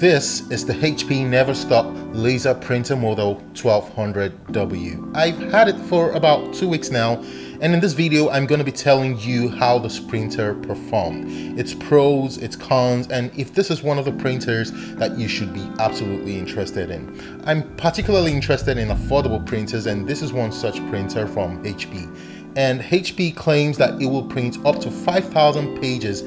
This is the HP Neverstop Laser Printer model 1200w. I've had it for about 2 weeks now, and in this video I'm going to be telling you how this printer performed, its pros, its cons, and if this is one of the printers that you should be absolutely interested in. I'm particularly interested in affordable printers, and this is one such printer from HP. And HP claims that it will print up to 5,000 pages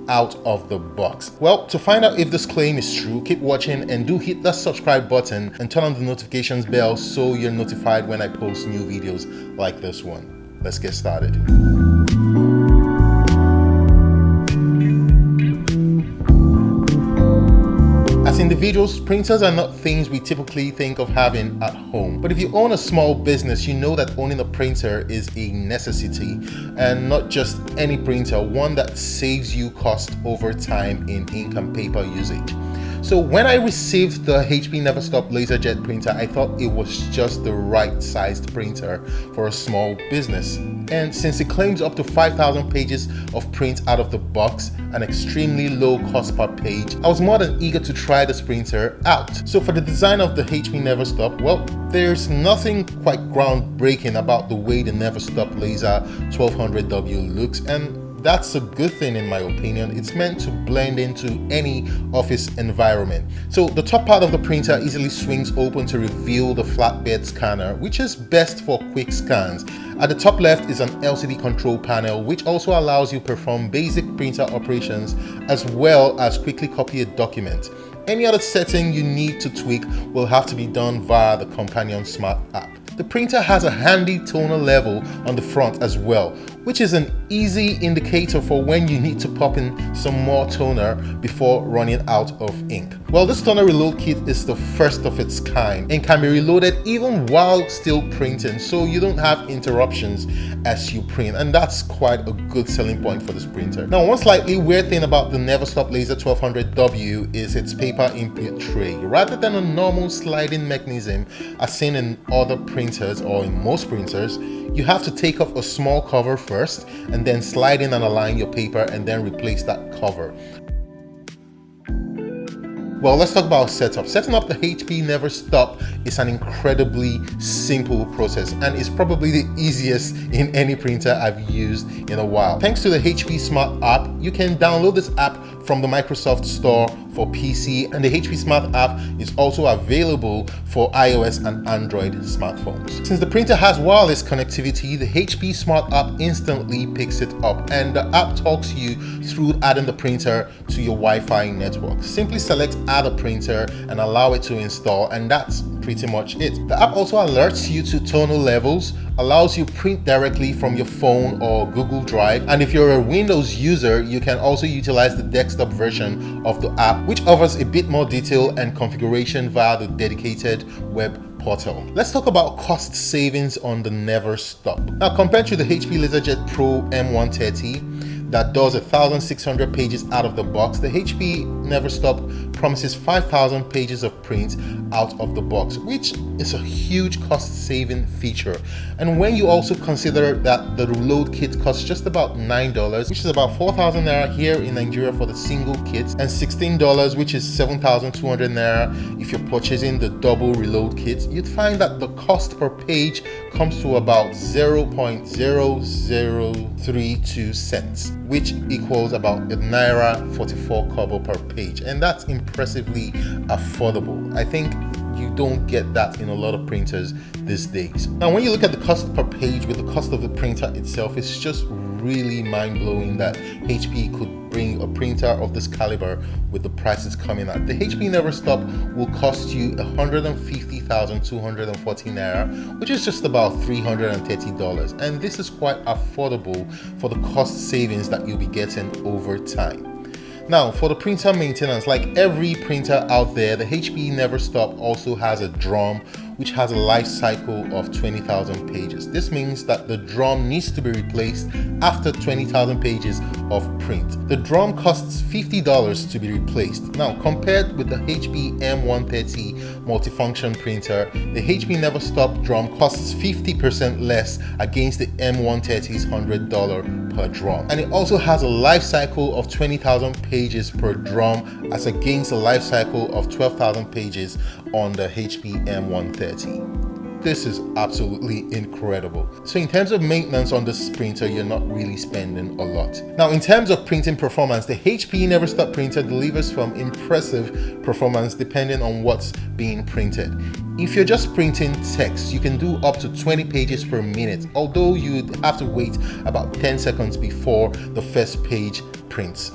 out of the box. Well, to find out if this claim is true, keep watching and do hit that subscribe button and turn on the notifications bell so you're notified when I post new videos like this one. Let's get started. As individuals, printers are not things we typically think of having at home. But if you own a small business, you know that owning a printer is a necessity, and not just any printer, one that saves you cost over time in ink and paper usage. So when I received the HP Neverstop LaserJet printer, I thought it was just the right sized printer for a small business. And since it claims up to 5,000 pages of print out of the box, an extremely low cost per page, I was more than eager to try this printer out. So for the design of the HP Neverstop, well, there's nothing quite groundbreaking about the way the Neverstop Laser 1200w looks, and that's a good thing in my opinion. It's meant to blend into any office environment. So the top part of the printer easily swings open to reveal the flatbed scanner, which is best for quick scans. At the top left is an LCD control panel, which also allows you to perform basic printer operations as well as quickly copy a document. Any other setting you need to tweak will have to be done via the companion smart app. The printer has a handy toner level on the front as well, which is an easy indicator for when you need to pop in some more toner before running out of ink. Well, this toner reload kit is the first of its kind and can be reloaded even while still printing, so you don't have interruptions as you print, and that's quite a good selling point for this printer. Now, one slightly weird thing about the Neverstop Laser 1200w is its paper input tray. Rather than a normal sliding mechanism as seen in other printers or in most printers, you have to take off a small cover first and then slide in and align your paper and then replace that cover. Well, let's talk about setup. Setting up the HP Neverstop is an incredibly simple process and is probably the easiest in any printer I've used in a while. Thanks to the HP Smart app, you can download this app from the Microsoft Store for PC, and the HP Smart app is also available for iOS and Android smartphones. Since the printer has wireless connectivity, the HP Smart app instantly picks it up, and the app talks you through adding the printer to your Wi-Fi network. Simply select Add a Printer and allow it to install, and that's pretty much it. The app also alerts you to toner levels, allows you print directly from your phone or Google Drive, and if you're a Windows user, you can also utilize the desktop version of the app, which offers a bit more detail and configuration via the dedicated web portal. Let's talk about cost savings on the Neverstop. Now, compared to the HP LaserJet Pro M130 that does 1,600 pages out of the box, the HP Neverstop promises 5,000 pages of print out of the box, which is a huge cost saving feature. And when you also consider that the reload kit costs just about $9, which is about 4,000 naira here in Nigeria for the single kit, and $16, which is 7,200 naira if you're purchasing the double reload kit, you'd find that the cost per page comes to about 0.0032 cents, which equals about naira 44 kobo per page, and that's impressively affordable. I think you don't get that in a lot of printers these days. Now, when you look at the cost per page with the cost of the printer itself, it's just really mind-blowing that HP could bring a printer of this caliber with the prices coming at. The HP Neverstop will cost you 150,240 naira, which is just about $330, and this is quite affordable for the cost savings that you'll be getting over time. Now, for the printer maintenance, like every printer out there, the HP Neverstop also has a drum which has a life cycle of 20,000 pages. This means that the drum needs to be replaced after 20,000 pages of print. The drum costs $50 to be replaced. Now, compared with the HP M130 multifunction printer, the HP Neverstop drum costs 50% less against the M130's $100 per drum. And it also has a life cycle of 20,000 pages per drum as against a life cycle of 12,000 pages on the HP M130. This is absolutely incredible. So in terms of maintenance on this printer, you're not really spending a lot. Now, in terms of printing performance, the HP Neverstop printer delivers from impressive performance depending on what's being printed. If you're just printing text, you can do up to 20 pages per minute, although you'd have to wait about 10 seconds before the first page prints.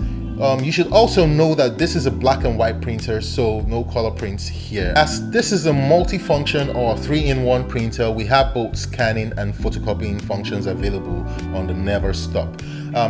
You should also know that this is a black and white printer, so no color prints here. As this is a multifunction or 3-in-1 printer, we have both scanning and photocopying functions available on the Neverstop.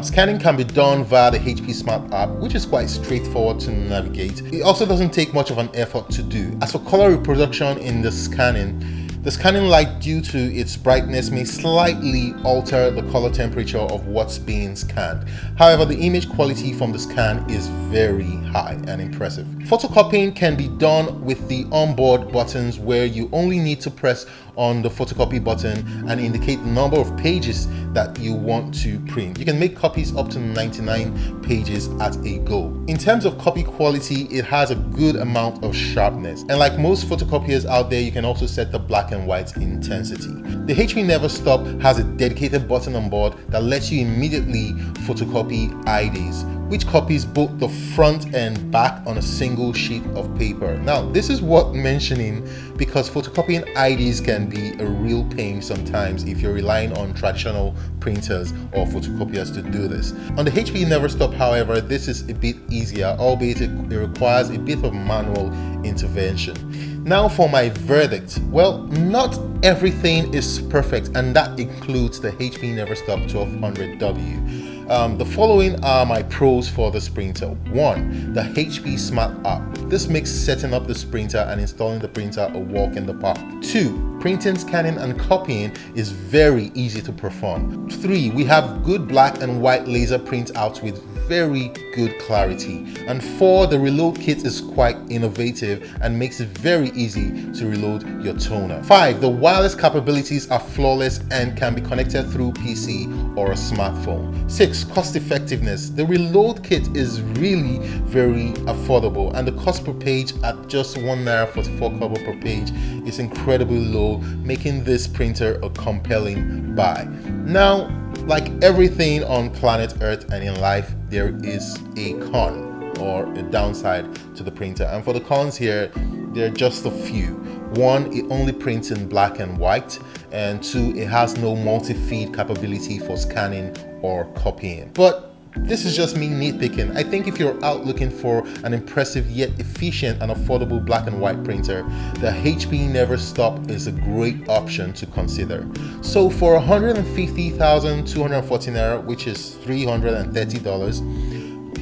Scanning can be done via the HP Smart app, which is quite straightforward to navigate. It also doesn't take much of an effort to do. As for color reproduction in the scanning light, due to its brightness, may slightly alter the color temperature of what's being scanned. However, the image quality from the scan is very high and impressive. Photocopying can be done with the onboard buttons, where you only need to press on the photocopy button and indicate the number of pages that you want to print. You can make copies up to 99 pages at a go. In terms of copy quality, it has a good amount of sharpness. And like most photocopiers out there, you can also set the black and white intensity. The HP Neverstop has a dedicated button on board that lets you immediately photocopy IDs, which copies both the front and back on a single sheet of paper. Now, this is worth mentioning because photocopying IDs can be a real pain sometimes if you're relying on traditional printers or photocopiers to do this. On the HP Neverstop, however, this is a bit easier, albeit it requires a bit of manual intervention. Now for my verdict. Well, not everything is perfect, and that includes the HP Neverstop 1200w. The following are my pros for this printer. 1. The HP Smart app. This makes setting up this printer and installing the printer a walk in the park. 2. Printing, scanning, and copying is very easy to perform. 3. We have good black and white laser printouts with very good clarity. And 4. The reload kit is quite innovative and makes it very easy to reload your toner. 5. The wireless capabilities are flawless and can be connected through PC or a smartphone. 6. Cost effectiveness. The reload kit is really very affordable, and the cost per page at just N1.44 per page is incredibly low, making this printer a compelling buy. Now, like everything on planet Earth and in life, there is a con or a downside to the printer, and for the cons here, there are just a few. 1, it only prints in black and white, and 2, it has no multi-feed capability for scanning or copying. But this is just me nitpicking. I think if you're out looking for an impressive yet efficient and affordable black and white printer, the HP Neverstop is a great option to consider. So for 150,214 naira, which is $330,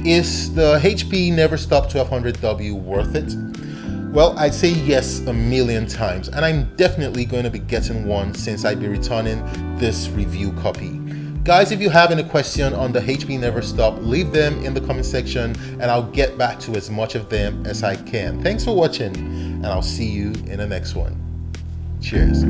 is the HP Neverstop 1200w worth it? Well, I'd say yes a million times, and I'm definitely going to be getting one since I'd be returning this review copy. Guys, if you have any question on the HP Neverstop, leave them in the comment section and I'll get back to as much of them as I can. Thanks for watching, and I'll see you in the next one. Cheers.